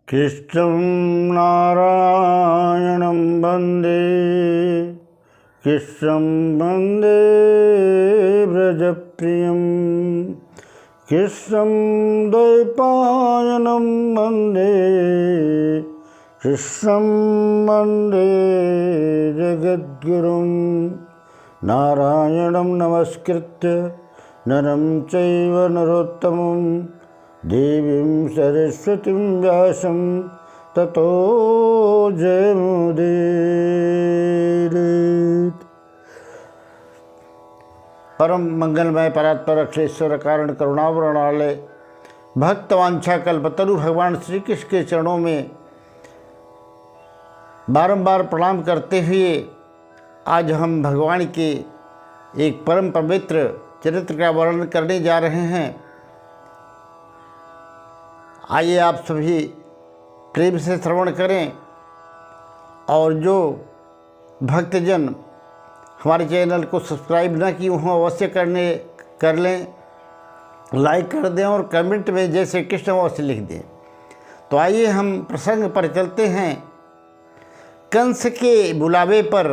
कृष्णं नारायणं वन्दे कृष्णं वन्दे व्रजप्रियं कृष्णं द्वैपायनं वन्दे कृष्णं वन्दे जगद्गुरुं नारायणं नमस्कृत्य नरं चैव नरोत्तमं देवीं सरस्वतीं व्यासं ततो जयमुदीरयेत्। परम मंगलमय परात्पर अखिलेश्वर कारण करुणावरणालय भक्तवांछा कल्पतरु भगवान श्री कृष्ण के चरणों में बारंबार प्रणाम करते हुए आज हम भगवान के एक परम पवित्र चरित्र का वर्णन करने जा रहे हैं। आइए आप सभी प्रेम से श्रवण करें और जो भक्तजन हमारे चैनल को सब्सक्राइब न किए हों अवश्य कर लें, लाइक कर दें और कमेंट में जय श्री कृष्ण अवश्य लिख दें। तो आइए हम प्रसंग पर चलते हैं। कंस के बुलावे पर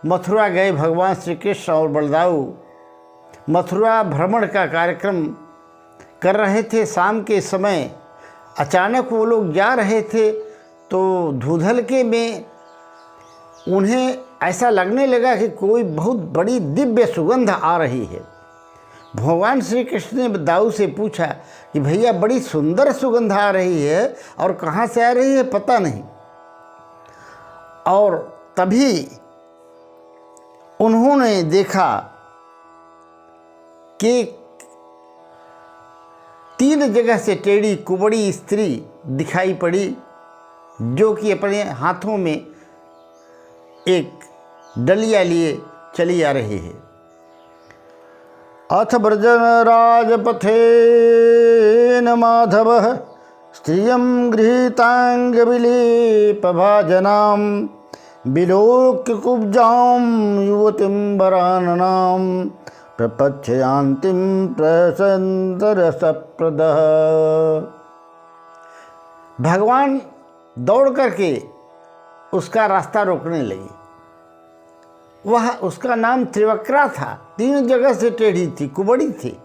मथुरा गए भगवान श्री कृष्ण और बलदाऊ मथुरा भ्रमण का कार्यक्रम कर रहे थे। शाम के समय अचानक वो लोग जा रहे थे तो धूधलके में उन्हें ऐसा लगने लगा कि कोई बहुत बड़ी दिव्य सुगंध आ रही है। भगवान श्री कृष्ण ने दाऊ से पूछा कि भैया बड़ी सुंदर सुगंध आ रही है और कहाँ से आ रही है पता नहीं। और तभी उन्होंने देखा कि 3 जगह से टेढ़ी कुबड़ी स्त्री दिखाई पड़ी जो कि अपने हाथों में एक डलिया लिए चली आ रही है। अथ व्रजन राजपथेन माधवः स्त्रियं गृहीतांग विलेपभाजनां विलोक्य कुब्जां युवतीं वराननां प्रपच्छयान्तिं प्रसन्नरसप्रदः। भगवान दौड़ करके उसका रास्ता रोकने लगे। वह उसका नाम त्रिवक्रा था। 3 जगह से टेढ़ी थी, कुबड़ी थी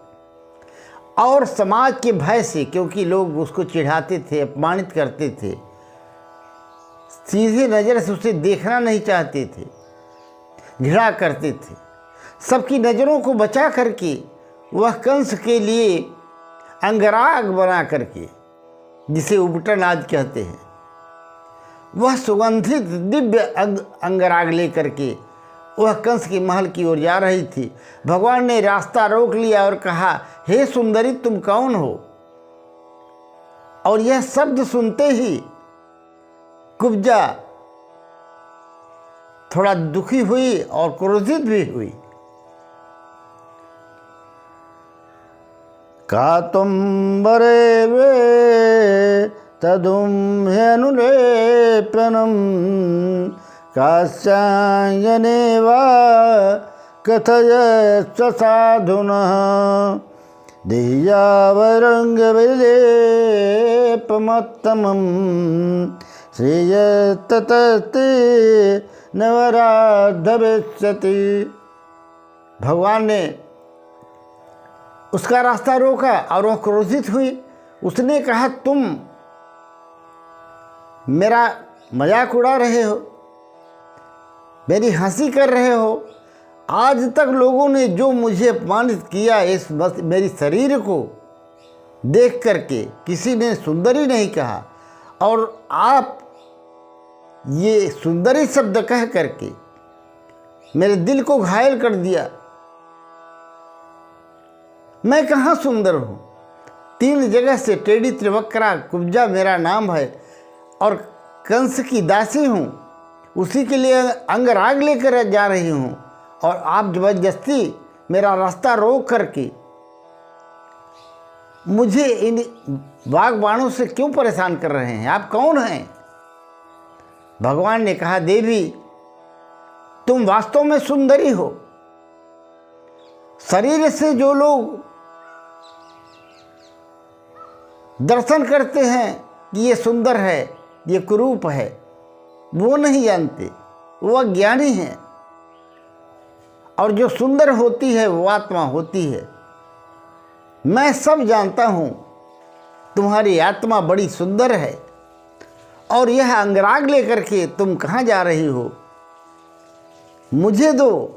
और समाज के भय से, क्योंकि लोग उसको चिढ़ाते थे, अपमानित करते थे, सीधे नज़र से उसे देखना नहीं चाहते थे, घृणा करते थे। सबकी नज़रों को बचा करके वह कंस के लिए अंगराग बना करके, जिसे उपटन आज कहते हैं, वह सुगंधित दिव्य अंगराग ले करके वह कंस के महल की ओर जा रही थी। भगवान ने रास्ता रोक लिया और कहा, हे सुंदरी तुम कौन हो? और यह शब्द सुनते ही कुब्जा थोड़ा दुखी हुई और क्रोधित भी हुई। का तुम बरे वे तदुम ह्यनुलेपनम काश्यायने वा कथय साधुनः देह्यावरंग विलेपमत्तमं श्रेयस्तते नवराधविष्यति। भगवान ने उसका रास्ता रोका और वह क्रोधित हुई। उसने कहा, तुम मेरा मजाक उड़ा रहे हो, मेरी हंसी कर रहे हो। आज तक लोगों ने जो मुझे अपमानित किया, इस मेरी शरीर को देख करके किसी ने सुंदरी नहीं कहा और आप ये सुंदरी शब्द कह करके मेरे दिल को घायल कर दिया। मैं कहाँ सुंदर हूँ? 3 जगह से टेढ़ी त्रिवक्रा कुब्जा मेरा नाम है और कंस की दासी हूँ। उसी के लिए अंगराग लेकर जा रही हूँ और आप जबरदस्ती मेरा रास्ता रोक करके मुझे इन बागबानों से क्यों परेशान कर रहे हैं? आप कौन हैं? भगवान ने कहा, देवी तुम वास्तव में सुंदरी हो। शरीर से जो लोग दर्शन करते हैं कि ये सुंदर है, ये कुरूप है, वो नहीं जानते, वो अज्ञानी हैं। और जो सुंदर होती है वो आत्मा होती है। मैं सब जानता हूँ, तुम्हारी आत्मा बड़ी सुंदर है। और यह अंगराग लेकर के तुम कहाँ जा रही हो? मुझे दो।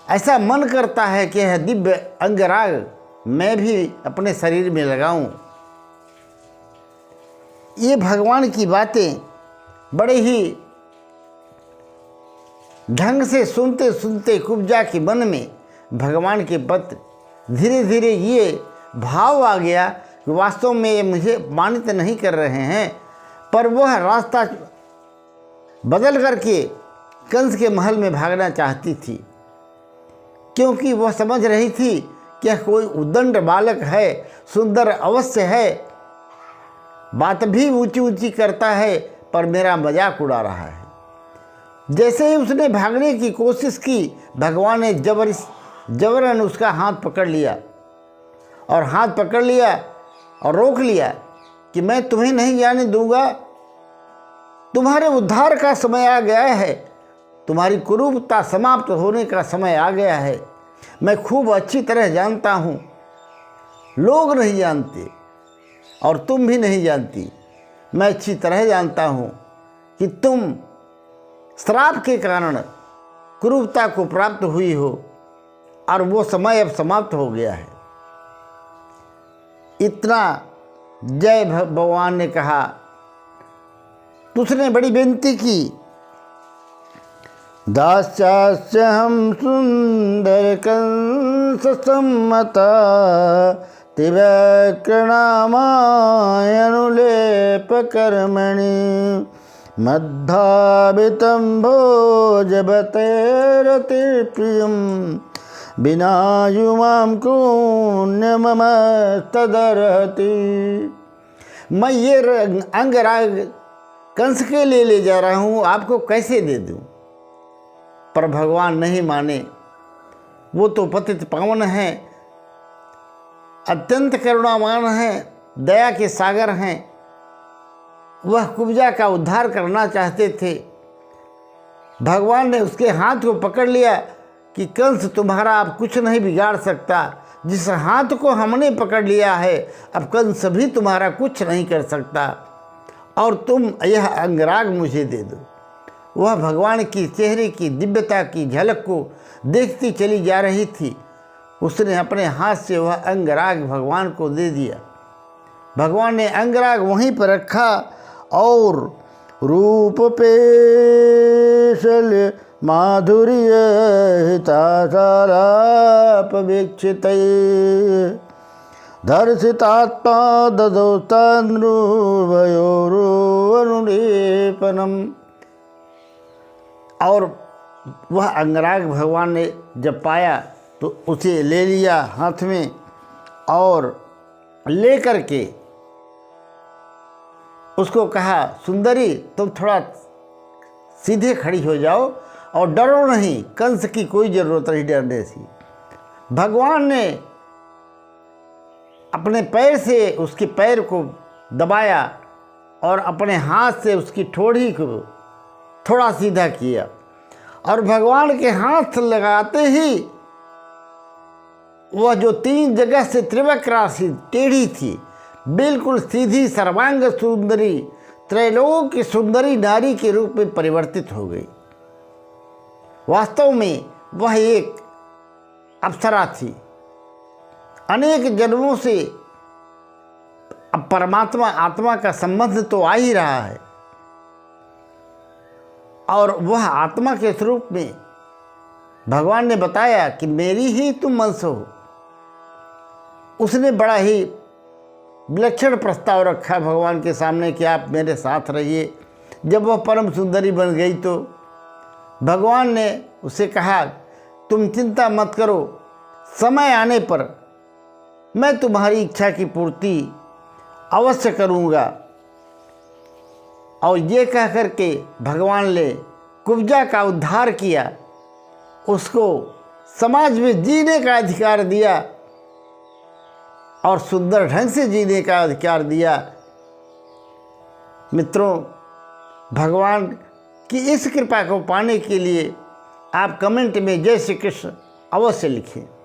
ऐसा मन करता है कि यह दिव्य अंगराग मैं भी अपने शरीर में लगाऊं। ये भगवान की बातें बड़े ही ढंग से सुनते सुनते कुब्जा के मन में भगवान के प्रति धीरे धीरे ये भाव आ गया कि वास्तव में ये मुझे मानित नहीं कर रहे हैं। पर वह रास्ता बदल करके कंस के महल में भागना चाहती थी, क्योंकि वह समझ रही थी कि यह कोई उद्दंड बालक है, सुंदर अवश्य है, बात भी ऊंची ऊंची करता है, पर मेरा मजाक उड़ा रहा है। जैसे ही उसने भागने की कोशिश की, भगवान ने जबरन उसका हाथ पकड़ लिया और रोक लिया कि मैं तुम्हें नहीं जाने दूंगा। तुम्हारे उद्धार का समय आ गया है, तुम्हारी कुरूपता समाप्त होने का समय आ गया है। मैं खूब अच्छी तरह जानता हूँ, लोग नहीं जानते और तुम भी नहीं जानती। मैं अच्छी तरह जानता हूँ कि तुम श्राप के कारण कुरूपता को प्राप्त हुई हो और वो समय अब समाप्त हो गया है। इतना जय भगवान ने कहा तो उसने बड़ी विनती की, दास्यास्य हम सुंदर कंस सम्मता तिवक्रणामायनुलेप कर्मणि मद्धावितं भोजबतेरतिप्रियं बिना युवां कुण्यमस्तदर्हति। मैं ये अंगराग कंस के लिए ले जा रहा हूँ, आपको कैसे दे दूँ? पर भगवान नहीं माने। वो तो पतित पावन हैं, अत्यंत करुणावान हैं, दया के सागर हैं। वह कुब्जा का उद्धार करना चाहते थे। भगवान ने उसके हाथ को पकड़ लिया कि कंस तुम्हारा अब कुछ नहीं बिगाड़ सकता। जिस हाथ को हमने पकड़ लिया है, अब कंस भी तुम्हारा कुछ नहीं कर सकता, और तुम यह अंगराग मुझे दे दो। वह भगवान की चेहरे की दिव्यता की झलक को देखती चली जा रही थी। उसने अपने हाथ से वह अंगराग भगवान को दे दिया। भगवान ने अंगराग वहीं पर रखा और रूप पेशल माधुर्य हितासारापवीक्षित दर्शितात्मा ददोतानुभयोरुपनम। और वह अंगराग भगवान ने जब पाया तो उसे ले लिया हाथ में और ले करके उसको कहा, सुंदरी तुम थोड़ा सीधे खड़ी हो जाओ और डरो नहीं, कंस की कोई ज़रूरत नहीं डरने की। भगवान ने अपने पैर से उसके पैर को दबाया और अपने हाथ से उसकी ठोड़ी को थोड़ा सीधा किया, और भगवान के हाथ लगाते ही वह जो 3 जगह से त्रिवक्र राशि टेढ़ी थी, बिल्कुल सीधी सर्वांग सुंदरी, त्रैलोक की सुंदरी नारी के रूप में परिवर्तित हो गई। वास्तव में वह एक अप्सरा थी। अनेक जन्मों से अब परमात्मा आत्मा का संबंध तो आ ही रहा है, और वह आत्मा के स्वरूप में भगवान ने बताया कि मेरी ही तुम अंश हो। उसने बड़ा ही विलक्षण प्रस्ताव रखा भगवान के सामने कि आप मेरे साथ रहिए। जब वह परम सुंदरी बन गई तो भगवान ने उसे कहा, तुम चिंता मत करो, समय आने पर मैं तुम्हारी इच्छा की पूर्ति अवश्य करूँगा। और ये कह कर के भगवान ने कुब्जा का उद्धार किया, उसको समाज में जीने का अधिकार दिया और सुंदर ढंग से जीने का अधिकार दिया। मित्रों, भगवान की इस कृपा को पाने के लिए आप कमेंट में जय श्री कृष्ण अवश्य लिखें।